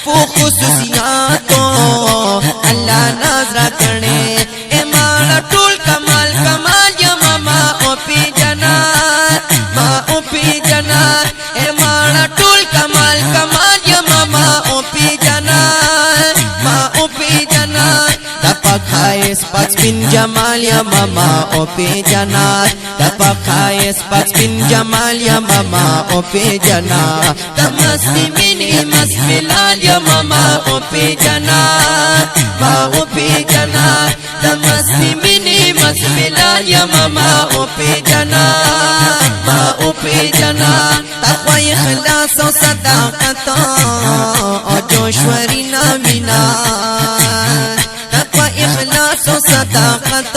مختلفو خصوصیاتو اللہ نازرا کرنے اے مالا ٹول کمال کمال یا ماما او پی جنات ما او پی جنات اے مالا ٹول کمال کمال یا ماما او پی جنات ما او پی جنات دپا خائس پچ بن جمال یا ماما او پی جنات دپا خائس پچ بن جمال یا ماما او پی جنات دمستی منی مس بلال یا ماما او پی جنات ما او پی جنات دمستی منی مس بلال یا ماما او پی جنات ما او پی جنات تقوی اخلاص و صداقت او جوشوری نامینا تقوی اخلاص و صداقت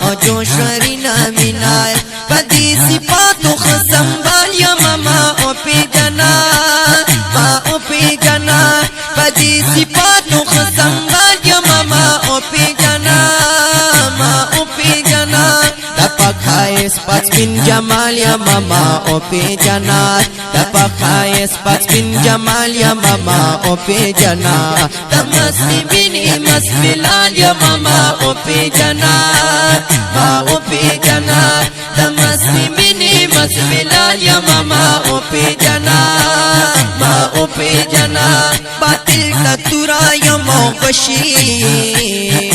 او جوشوری نامینا بدی صفات و خسنبال یا ماما او پی جنات ما او پی جنات بدی صفات و خسنبال یا ماما او پی جنات ما او پی جنات دپا خائس پچ بن جمال یا ماما او پی جنات دپا خائس پچ بن جمال یا ماما او پی جنات دمستی بنی مس بلال یا ماما او پی جنات ما او پی جنات دمستی بنی مس بلال یا ماما او پی جنات ما او پی جنات باطل تا تورا یا موغشی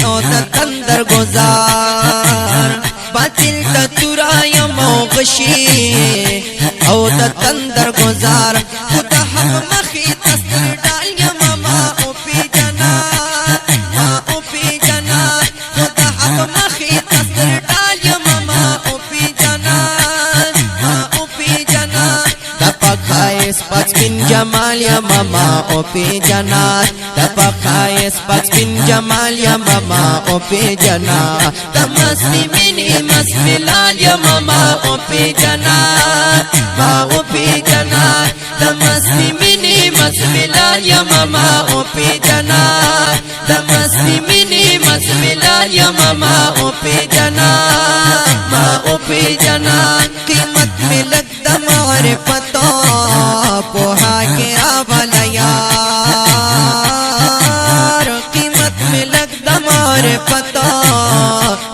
او تا تندر گزار باطل تا تورا یا موغشی او تا تندر گزار خدا حق مخی تستر ڈال یا ماما او پی جنات ما او پی جنات خدا حق مخی تستر ڈال یا ماما او پی جنات ما او پی جنات دپا خائس پچ بن جمال یا ماما او پی جنات دپا خائس پچ بن جمال یا ماما او پی جنات دمستی منی مس بلال یا ماما او پی جنات ما او پی جنات دمستی منی مس بلال یا ماما او پی جنات دمستی منی مس بلال یا ماما او پی جنات ما او پی جنات قیمت میں لگ معرفت پوہا کے آوالا یار قیمت میں لگ معرفت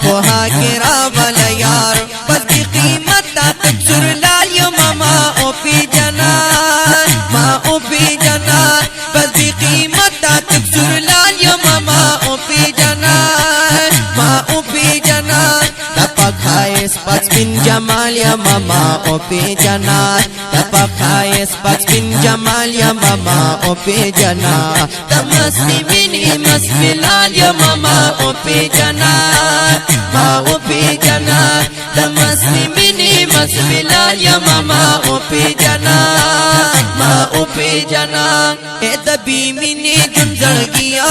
پوہا کے آوالا یار بس کی قیمت تک سر لال یا ماما او پی جنات ما او پی جنات بس کی قیمت تک سر لال یا ماما او پی جنات ما او پی جنات دپا خائس پچ بن جمال یا ماما او پی جنات دپا خائس پچ بن جمال یا ماما او پی جنات دمستی منی مس بلال یا ماما او پی جنات ما او پی جنات دمستی منی مس بلال یا ماما او پی جنات ما او پی جنات اے دبی منی جنزڑ گیا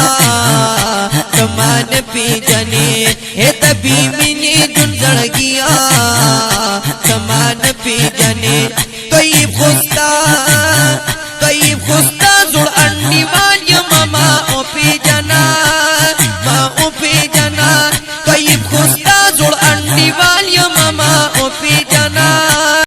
تمان پی جنے اے دبی منی جنزڑ گیا